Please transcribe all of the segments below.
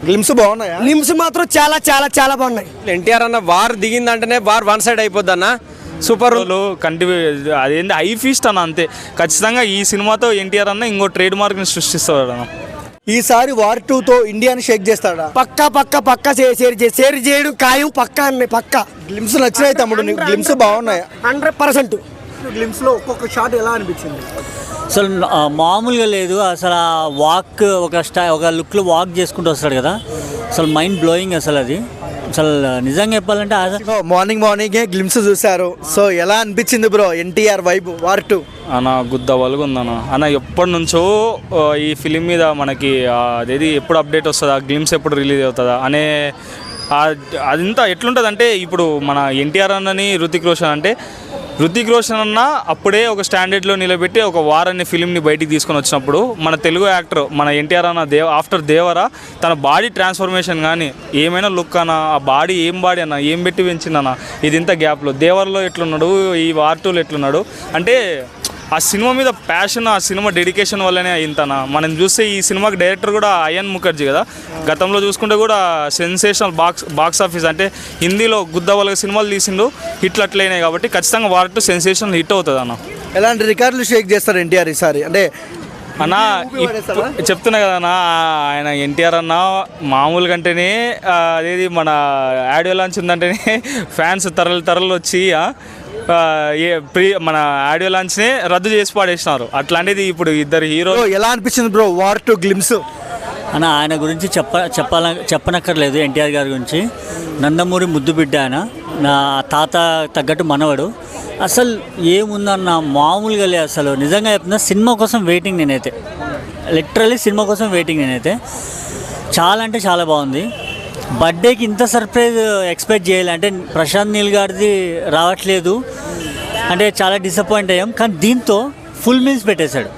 Glimpse బాగున్నాయా? Glimpse మాత్రం చాలా చాలా చాలా బాగున్నాయి. ఎన్టీఆర్ అన్న వార్ దిగిందంటేనే వార్ వన్ సైడ్ అయిపోద్ది అన్న. సూపర్ అదేంటి ఐ ఫీస్ట్ అన్న, అంతే. ఖచ్చితంగా ఈ సినిమాతో ఎన్టీఆర్ అన్న ఇంకో ట్రేడ్ మార్క్ని సృష్టిస్తాడు అన్న. ఈసారి వార్ 2తో ఇండియాని షేక్ చేస్తాడా? పక్కా పక్కా పక్కా షేర్ చేయడం ఖాయం, పక్కా అన్నీ పక్కా. గ్లిమ్స్ నచ్చినాయి తమ్ముడు నీకు? గ్లిమ్స్ బాగున్నాయా? 100%. గ్లిమ్స్ లో ఒక్కొక్క షాట్ ఎలా అనిపించింది? అసలు మామూలుగా లేదు. అసలు ఆ వాక్ ఒక లుక్లో వాక్ చేసుకుంటూ వస్తాడు కదా, అసలు మైండ్ బ్లోయింగ్ అసలు అది. అసలు నిజంగా చెప్పాలంటే మార్నింగే గ్లిమ్స్ చూశారు. సో ఎలా అనిపించింది బ్రో ఎన్టీఆర్ వైబ్ వార్ 2? అన్న గుద్ద వలుగుందన్న. అన్న ఎప్పటి నుంచో ఈ ఫిలిం మీద మనకి అదేది ఎప్పుడు అప్డేట్ వస్తుందా, గ్లిమ్స్ ఎప్పుడు రిలీజ్ అవుతుందా అనే అదంతా ఎట్లుంటుంది అంటే, ఇప్పుడు మన ఎన్టీఆర్ అన్నని రుతిక్ రోషన్ అంటే, రుతిక్ రోషన్ అన్న అప్పుడే ఒక స్టాండర్డ్లో నిలబెట్టి ఒక వార్ అనే ఫిలింని బయటికి తీసుకొని వచ్చినప్పుడు మన తెలుగు యాక్టర్ మన ఎన్టీఆర్ అన్న ఆఫ్టర్ దేవరా తన బాడీ ట్రాన్స్ఫర్మేషన్ కానీ ఏమైనా లుక్ అన్న, ఆ బాడీ ఏం బాడీ అన్న, ఏం పెట్టి పెంచిందన్న, ఇది ఇంత గ్యాప్లో దేవర్లో ఎట్లున్నాడు, ఈ వార్ 2లో ఎట్లున్నాడు అంటే ఆ సినిమా మీద ప్యాషన్, ఆ సినిమా డెడికేషన్ వల్లనే అయింతనా. మనం చూస్తే ఈ సినిమాకి డైరెక్టర్ కూడా అయాన్ ముఖర్జీ కదా, గతంలో చూసుకుంటే కూడా సెన్సేషనల్ బాక్స్ ఆఫీస్ అంటే హిందీలో గుద్దవలగ సినిమాలు తీసిండు, హిట్లు అట్లయినాయి. కాబట్టి ఖచ్చితంగా వార్ 2 సెన్సేషనల్ హిట్ అవుతుంది అన్న. ఎలాంటి రికార్డులు షేక్ చేస్తారు ఎన్టీఆర్ ఈసారి? అంటే అన్న చెప్తున్నా కదా అన్న, ఆయన ఎన్టీఆర్ అన్న మామూలుగా అంటేనే అదేది మన ఆడియో లాంచ్ ఉందంటేనే ఫ్యాన్స్ తరలు వచ్చి మన ఆడియో లాంచ్నే రద్దు చేసి పాడేసినారు. అట్లాంటిది ఇప్పుడు ఇద్దరు హీరో. ఎలా అనిపించింది బ్రో వార్ 2 గ్లిమ్స్? అన్న ఆయన గురించి చెప్పనక్కర్లేదు. ఎన్టీఆర్ గారి గురించి నందమూరి ముద్దు బిడ్డ ఆయన, నా తాత తగ్గట్టు మనవడు. అసలు ఏముందన్న మామూలుగా లేదు. అసలు నిజంగా చెప్తున్నా, సినిమా కోసం వెయిటింగ్ నేనైతే, లిటరల్లీ సినిమా కోసం వెయిటింగ్ నేనైతే. చాలా అంటే చాలా బాగుంది. బర్త్డేకి ఇంత సర్ప్రైజ్ ఎక్స్పెక్ట్ చేయాలి అంటే, ప్రశాంత్ నీల్ గారిది రావట్లేదు అంటే చాలా డిసప్పాయింట్ అయ్యాం. కానీ దీంతో ఫుల్ మీల్స్ పెట్టేశాడు.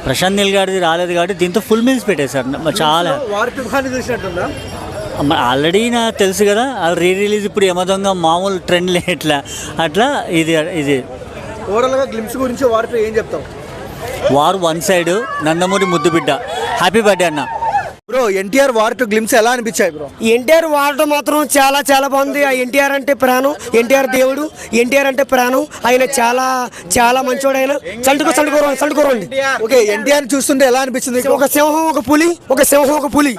ప్రశాంత్ నీల్ గారిది రాలేదు కాబట్టి దీంతో ఫుల్ మీల్స్ పెట్టేశాడు. చాలా ఆల్రెడీ నాకు తెలుసు కదా, రీ రిలీజ్ ఇప్పుడు యమదొంగ మామూలు ట్రెండ్ ఎట్లా అట్లా ఇది ఓవరాల్గా గ్లిమ్స్ గురించి వార్ 2 ఏం చెప్తావు? వారు వన్ సైడ్, నందమూరి ముద్దు బిడ్డ. హ్యాపీ బర్త్డే అన్న. బ్రో ఎన్టీఆర్ వార్ 2 గ్లిమ్స్ ఎలా అనిపించాయి బ్రో? ఎన్టీఆర్ వాడటం మాత్రం చాలా చాలా బాగుంది. ఆ ఎన్టీఆర్ అంటే ప్రాణం, ఎన్టీఆర్ దేవుడు, ఎన్టీఆర్ అంటే ప్రాణం. ఆయన చాలా చాలా మంచోడు. ఆయన సండుకోరండి. ఓకే, ఎన్టీఆర్ చూస్తుంటే ఎలా అనిపించింది? ఒక సింహం ఒక పులి, ఒక సింహం ఒక పులి,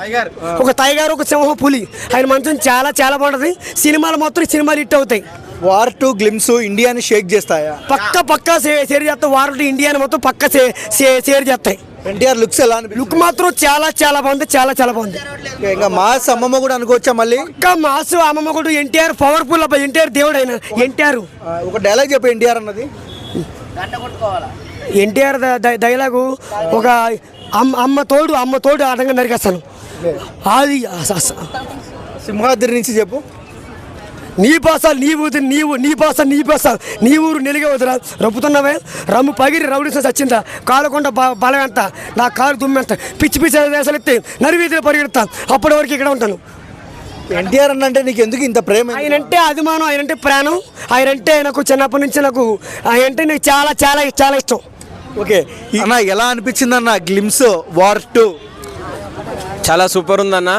ఒక టైగర్ ఒక సింహం పులి. ఆయన మంచం చాలా చాలా బాగుంటుంది. సినిమాలు మొత్తం సినిమాలు హిట్ అవుతాయి. వార్ 2 గ్లిమ్స్ ఇండియాని షేక్ చేస్తాయా? పక్కా షేర్ చేస్తాయి. వార్ 2 ఇండియాని మొత్తం పక్క షేర్ చేస్తాయి. ఎన్టీఆర్ లుక్స్ ఎలా అనిపించింది? లుక్ మాత్రం చాలా చాలా బాగుంది, చాలా చాలా బాగుంది. ఇంకా మాస్ అమ్మమ్మ కూడా అనుకోవచ్చా మళ్ళీ? ఇంకా మాస్ అమ్మమ్మ కూడా. ఎన్టీఆర్ పవర్ఫుల్ అబ్బాయి, ఎన్టీఆర్ దేవుడు. అయిన ఎన్టీఆర్ ఒక డైలాగ్ చెప్పు ఎన్టీఆర్ అన్నది. ఎన్టీఆర్ డైలాగు ఒక అమ్మ తోడు ఆటంగా నరికేస్తాను. అది సింహాద్రి నుంచి చెప్పు. నీ భాష నీ ఊది నీ భాష నీ ఊరు నెలిగే వదిరా. రప్పుతున్నావే రమ్ము పగిరి రౌడీస చచ్చిందా, కాలకొండ బలగంత, నా కాలు దుమ్మెంత, పిచ్చి వేసాలు ఎత్తే నరివీధిలో పరిగెడతా. అప్పటి వరకు ఇక్కడ ఉంటాను. ఎన్టీఆర్ అంటే నీకు ఎందుకు ఇంత ప్రేమ? ఆయనంటే అభిమానం, ఆయనంటే ప్రాణం, ఆయనంటే నాకు చిన్నప్పటి నుంచి నాకు ఆయనంటే నాకు చాలా చాలా చాలా ఇష్టం. ఓకే అన్న, ఎలా అనిపించింది అన్న గ్లిమ్స్ వార్ 2? చాలా సూపర్ ఉందన్న.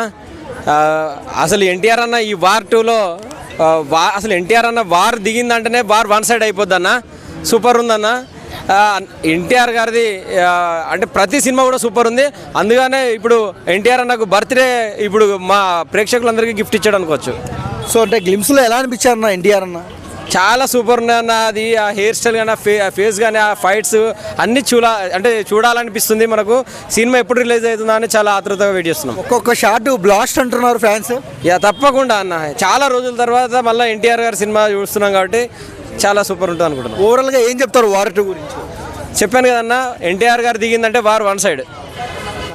అసలు ఎన్టీఆర్ అన్న ఈ వార్ 2లో అసలు ఎన్టీఆర్ అన్న వార్ దిగిందంటేనే వార్ వన్ సైడ్ అయిపోద్ది అన్న. సూపర్ ఉందన్న. ఎన్టీఆర్ గారిది అంటే ప్రతి సినిమా కూడా సూపర్ ఉంది. అందుకనే ఇప్పుడు ఎన్టీఆర్ అన్నకు బర్త్డే ఇప్పుడు మా ప్రేక్షకులందరికీ గిఫ్ట్ ఇచ్చాడు అనుకోవచ్చు. సో అంటే గ్లిమ్స్లో ఎలా అనిపించారు అన్న ఎన్టీఆర్ అన్న? చాలా సూపర్ ఉంది అన్న. అది ఆ హెయిర్ స్టైల్ కానీ, ఆ ఫేస్ కానీ, ఆ ఫైట్స్ అన్నీ చూడాలనిపిస్తుంది మనకు. సినిమా ఎప్పుడు రిలీజ్ అవుతుందా అని చాలా ఆతృతగా వెయిట్ చేస్తున్నాం. ఒక్కొక్క షాట్ బ్లాస్ట్ అంటున్నారు ఫ్యాన్స్. తప్పకుండా అన్న, చాలా రోజుల తర్వాత మళ్ళీ ఎన్టీఆర్ గారి సినిమా చూస్తున్నాం కాబట్టి చాలా సూపర్ ఉంటుంది అనుకుంటున్నాను. ఓవరాల్గా ఏం చెప్తారు వార్ 2 గురించి? చెప్పాను కదన్నా, ఎన్టీఆర్ గారు దిగిందంటే వార్ వన్ సైడ్.